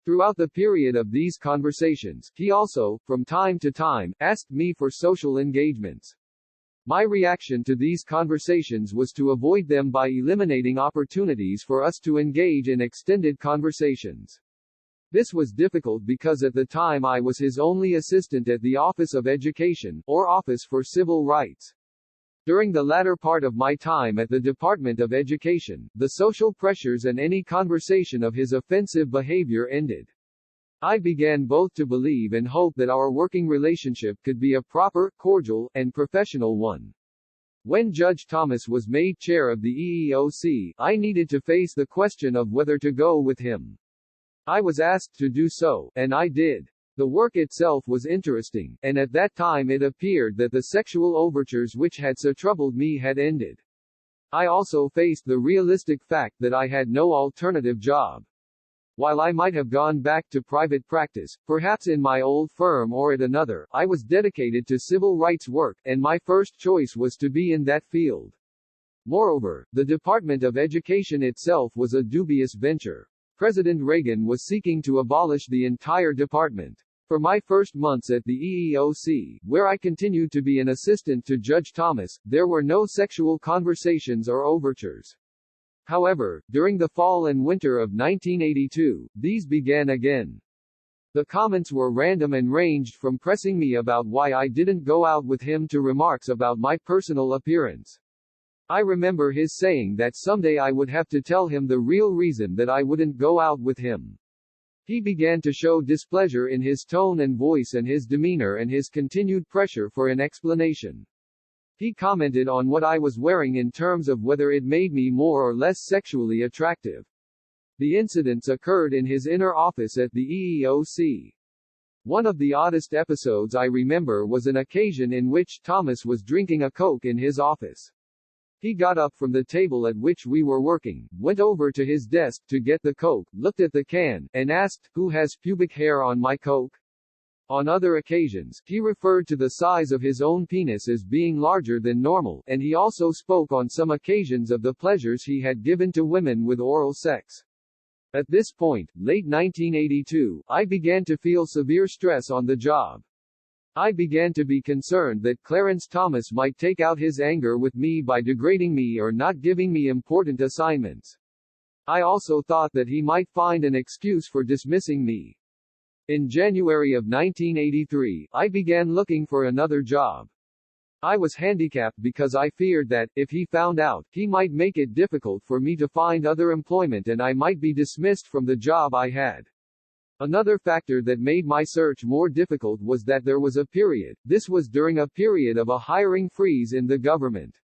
Throughout the period of these conversations, he also, from time to time, asked me for social engagements. My reaction to these conversations was to avoid them by eliminating opportunities for us to engage in extended conversations. This was difficult because at the time I was his only assistant at the Office of Education, or Office for Civil Rights. During the latter part of my time at the Department of Education, the social pressures and any conversation of his offensive behavior ended. I began both to believe and hope that our working relationship could be a proper, cordial, and professional one. When Judge Thomas was made chair of the EEOC, I needed to face the question of whether to go with him. I was asked to do so, and I did. The work itself was interesting, and at that time it appeared that the sexual overtures which had so troubled me had ended. I also faced the realistic fact that I had no alternative job. While I might have gone back to private practice, perhaps in my old firm or at another, I was dedicated to civil rights work, and my first choice was to be in that field. Moreover, the Department of Education itself was a dubious venture. President Reagan was seeking to abolish the entire department. For my first months at the EEOC, where I continued to be an assistant to Judge Thomas, there were no sexual conversations or overtures. However, during the fall and winter of 1982, these began again. The comments were random and ranged from pressing me about why I didn't go out with him to remarks about my personal appearance. I remember his saying that someday I would have to tell him the real reason that I wouldn't go out with him. He began to show displeasure in his tone and voice and his demeanor and his continued pressure for an explanation. He commented on what I was wearing in terms of whether it made me more or less sexually attractive. The incidents occurred in his inner office at the EEOC. One of the oddest episodes I remember was an occasion in which Thomas was drinking a Coke in his office. He got up from the table at which we were working, went over to his desk to get the Coke, looked at the can, and asked, "Who has pubic hair on my Coke?" On other occasions, he referred to the size of his own penis as being larger than normal, and he also spoke on some occasions of the pleasures he had given to women with oral sex. At this point, late 1982, I began to feel severe stress on the job. I began to be concerned that Clarence Thomas might take out his anger with me by degrading me or not giving me important assignments. I also thought that he might find an excuse for dismissing me. In January of 1983, I began looking for another job. I was handicapped because I feared that, if he found out, he might make it difficult for me to find other employment and I might be dismissed from the job I had. Another factor that made my search more difficult was that there was a period, this was during a period of a hiring freeze in the government.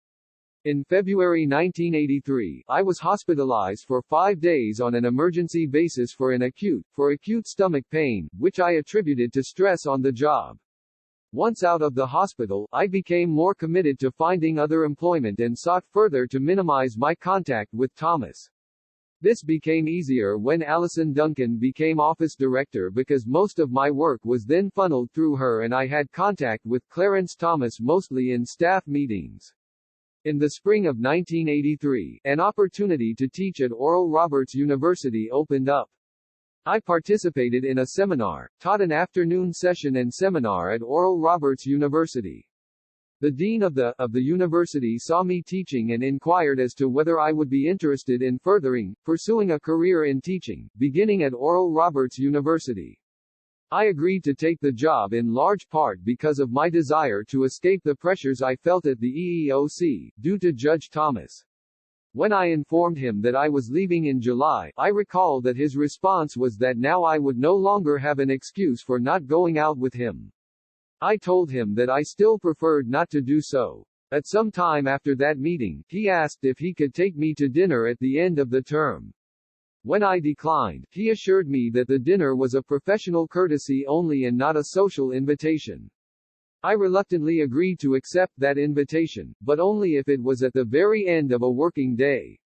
In February 1983, I was hospitalized for 5 days on an emergency basis for acute stomach pain, which I attributed to stress on the job. Once out of the hospital, I became more committed to finding other employment and sought further to minimize my contact with Thomas. This became easier when Allison Duncan became office director because most of my work was then funneled through her and I had contact with Clarence Thomas mostly in staff meetings. In the spring of 1983, an opportunity to teach at Oral Roberts University opened up. I participated in a seminar, taught an afternoon session and seminar at Oral Roberts University. The dean of the university saw me teaching and inquired as to whether I would be interested in pursuing a career in teaching, beginning at Oral Roberts University. I agreed to take the job in large part because of my desire to escape the pressures I felt at the EEOC, due to Judge Thomas. When I informed him that I was leaving in July, I recall that his response was that now I would no longer have an excuse for not going out with him. I told him that I still preferred not to do so. At some time after that meeting, he asked if he could take me to dinner at the end of the term. When I declined, he assured me that the dinner was a professional courtesy only and not a social invitation. I reluctantly agreed to accept that invitation, but only if it was at the very end of a working day.